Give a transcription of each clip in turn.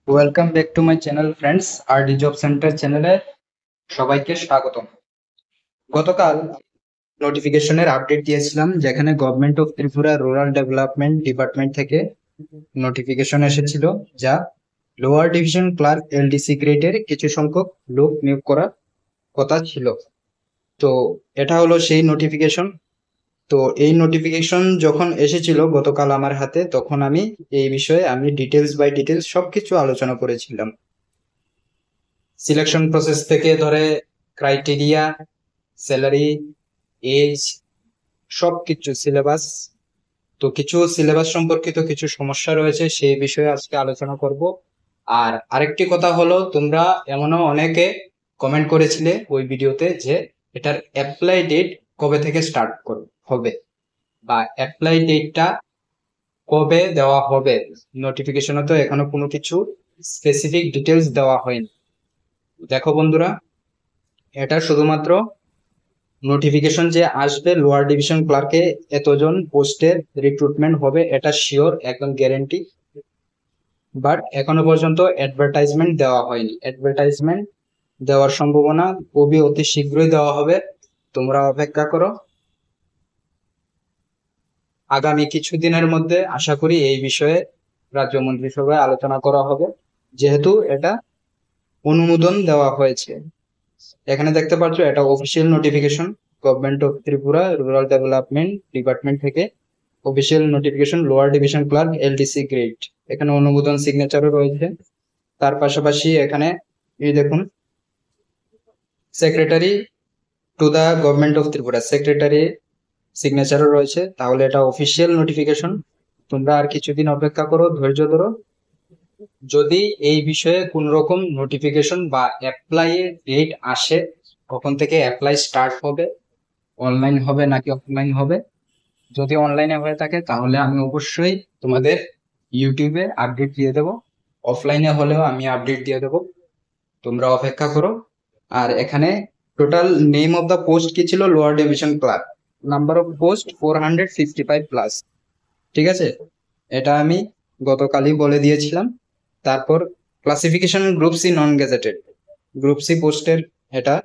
Welcome back to my channel friends. RD job centre চ্যানেলে সবাইকে স্বাগতম। গতকাল নোটিফিকেশনের আপডেট দিয়েছিলাম, যেখানে government of Tripura rural development department থেকে নোটিফিকেশন এসেছিল, যা লোয়ার ডিভিশন ক্লার্ক এলডিসি গ্রেডের কিছু সংখ্যক লোক নিয়োগ করার কথা ছিল। তো এটা হলো সেই নোটিফিকেশন। তো এই নোটিফিকেশন যখন এসেছিল গতকাল আমার হাতে, তখন আমি এই বিষয়ে ডিটেলস বাই ডিটেলস সবকিছু আলোচনা করেছিলাম। সিলেকশন প্রসেস থেকে ধরে ক্রাইটেরিয়া, স্যালারি, এজ, সবকিছু সিলেবাস। তো কিছু সিলেবাস সম্পর্কিত কিছু সমস্যা রয়েছে, সেই বিষয়ে আজকে আলোচনা করব। আর আরেকটি কথা হলো, তোমরা এমনও অনেকে কমেন্ট করেছিলে ওই ভিডিওতে যে এটার অ্যাপ্লাই ডেট কবে থেকে স্টার্ট হবে, বা অ্যাপ্লাই ডেটটা কবে দেওয়া হবে। নোটিফিকেশনে তো এখনো কোনো কিছু স্পেসিফিক ডিটেলস দেওয়া হয়নি। দেখো বন্ধুরা, এটা শুধুমাত্র নোটিফিকেশন যে আসবে লোয়ার ডিভিশন ক্লার্কে এতজন পোস্টের রিক্রুটমেন্ট হবে, এটা শিওর, একদম গ্যারেন্টি। বাট এখনো পর্যন্ত অ্যাডভার্টাইজমেন্ট দেওয়া হয়নি। অ্যাডভার্টাইজমেন্ট দেওয়ার সম্ভাবনা খুবই অতি শীঘ্রই দেওয়া হবে, তোমরা অপেক্ষা করো। আগামী কিছুদিনের মধ্যে আশা করি এই বিষয়ে রাজ্য মন্ত্রিসভায় আলোচনা করা হবে, যেহেতু এটা অনুমোদন দেওয়া হয়েছে। এখানে দেখতে পাচ্ছ, এটা official notification government of Tripura rural development department থেকে। Official notification lower division clerk LDC grade, এখানে অনুমোদন সিগনেচারও রয়েছে। তার পাশাপাশি এখানে এই দেখুন, secretary to the government of Tripura, secretary সিগনেচারও রয়েছে। তাহলে এটা অফিসিয়াল নোটিফিকেশন। তোমরা আর কিছুদিন অপেক্ষা করো, ধৈর্য ধরো। যদি এই বিষয়ে কোন রকম নোটিফিকেশন বা অ্যাপ্লাই এর ডেট আসে, কখন থেকে অ্যাপ্লাই স্টার্ট হবে, অনলাইন হবে নাকি অফলাইন হবে, যদি অনলাইনে হয়ে থাকে তাহলে আমি অবশ্যই তোমাদের ইউটিউবে আপডেট দিয়ে দেবো। অফলাইনে হলেও আমি আপডেট দিয়ে দেবো, তোমরা অপেক্ষা করো। আর এখানে total name of the post কি ছিল, lower division clerk. Number of post 455 plus. ঠিক আছে, এটা আমি গতকালই বলে দিয়েছিলাম। তারপর classification group C non gazetted, group C পোস্টের এটা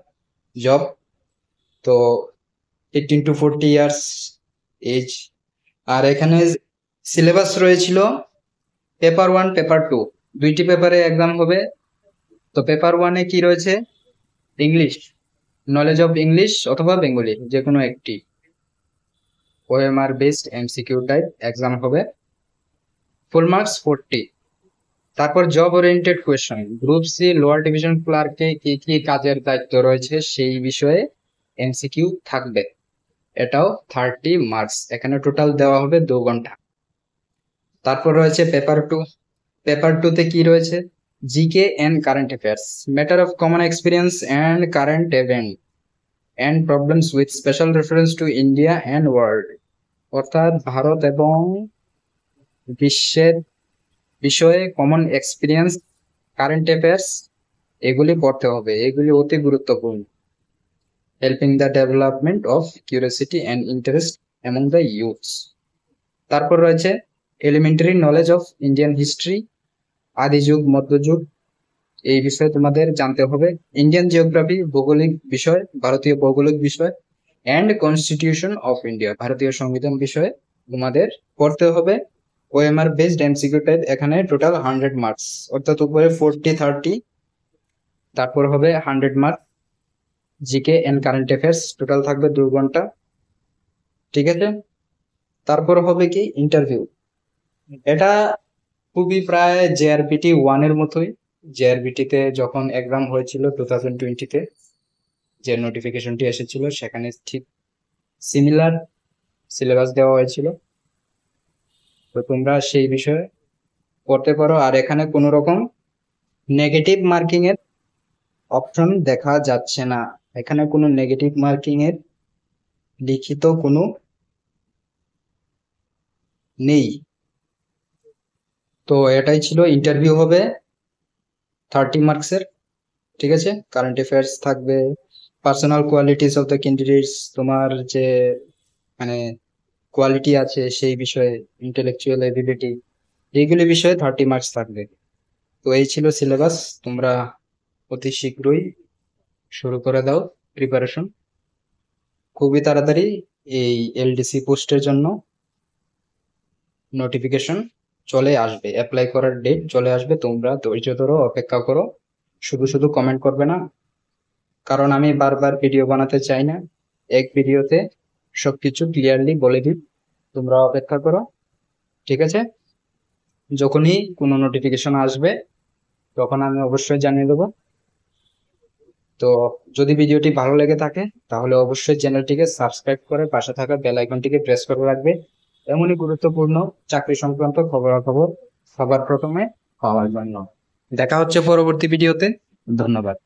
জব। তো 18 to 40 ইয়ার্স এজ। আর এখানে সিলেবাস রয়েছিল পেপার 1 পেপার 2, দুইটি পেপারে এক্সাম হবে। তো পেপার 1-এ কি রয়েছে, ইংলিশ, নলেজ অফ ইংলিশ অথবা বেঙ্গলি, যে কোনো একটি। OMR based MCQ type exam হবে, ফুল মার্কস 40। তারপর job oriented question, group C lower division ক্লার্কে কি কি কাজের দায়িত্ব রয়েছে সেই বিষয়ে এমসিকিউ থাকবে, এটাও 30 মার্কস। এখানে টোটাল দেওয়া হবে 2 ঘন্টা। তারপর রয়েছে পেপার 2। পেপার 2-তে কি রয়েছে, GK and current affairs, matter of common experience and current event and problems with special reference to India and world. অর্থাৎ ভারত এবং বিশ্বের বিষয়ে কমন এক্সপিরিয়েন্স, কারেন্ট অ্যাফেয়ার্স, এগুলি পড়তে হবে, এগুলি অতি গুরুত্বপূর্ণ। Helping the development of curiosity and interest among the youths. তারপর রয়েছে elementary knowledge of Indian history, আদি যুগ মধ্যযুগ, এই বিষয়ে তোমাদের জানতে হবে। ইন্ডিয়ান জিওগ্রাফি, ভৌগোলিক বিষয়, ভারতীয় ভৌগোলিক বিষয়, অ্যান্ড কনস্টিটিউশন অফ ইন্ডিয়া, ভারতীয় সংবিধান বিষয়ে তোমাদের পড়তে হবে। ওএমআর বেসড এমসিকিউ টাইপ, এখানে টোটাল 100 মার্কস, অর্থাৎ উপরে 40 30, তারপর হবে 100 mark. GK and current affairs total থাকবে 2 ঘন্টা। ঠিক আছে, তারপর হবে কি ইন্টারভিউ। এটা খুবই প্রায় জেআরবিটি 1-এর মতোই। জেআরবিটি-তে যখন এক্সাম হয়েছিল 2020-তে, যে নোটিফিকেশনটি এসেছিল, সেখানে ঠিক সিমিলার সিলেবাস দেওয়া হয়েছিল। তো তোমরা সেই বিষয়ে পড়তে পারো। আর এখানে কোনো রকম নেগেটিভ মার্কিং এর অপশন দেখা যাচ্ছে না, এখানে কোনো নেগেটিভ মার্কিং এর লিখিত কোনো নেই। তো এটাই ছিল, ইন্টারভিউ হবে 30 মার্কসের। ঠিক আছে, কারেন্ট অ্যাফেয়ার্স থাকবে, personal qualities of the candidates, তোমার যে মানে কোয়ালিটি আছে সেই বিষয়ে, ইন্টেলেকচুয়াল এবিলিটি, এইগুলি বিষয়ে 30 মার্কস থাকবে। তো এই ছিল সিলেবাস। তোমরা অতি শীঘ্রই শুরু করে দাও প্রিপারেশন। খুবই তাড়াতাড়ি এই এলডিসি পোস্টের জন্য নোটিফিকেশন চলে আসবে, অ্যাপ্লাই করার ডেট চলে আসবে। তোমরা ধৈর্য ধরো, অপেক্ষা করো, শুধু শুধু কমেন্ট করবে না, কারণ আমি বারবার ভিডিও বানাতে চাই না, এক ভিডিওতে সবকিছু ক্লিয়ারলি বলে দিই। তোমরা অপেক্ষা করো, ঠিক আছে? যখনই কোনো নোটিফিকেশন আসবে তখন আমি অবশ্যই জানিয়ে দেবো। তো যদি ভিডিওটি ভালো লেগে থাকে তাহলে অবশ্যই চ্যানেলটিকে সাবস্ক্রাইব করে পাশে থাকা বেল আইকনটিকে প্রেস করে রাখবে, এমনই গুরুত্বপূর্ণ চাকরি সংক্রান্ত খবরাখবর সবার প্রথমে পাওয়ার জন্য। দেখা হচ্ছে পরবর্তী ভিডিওতে। ধন্যবাদ।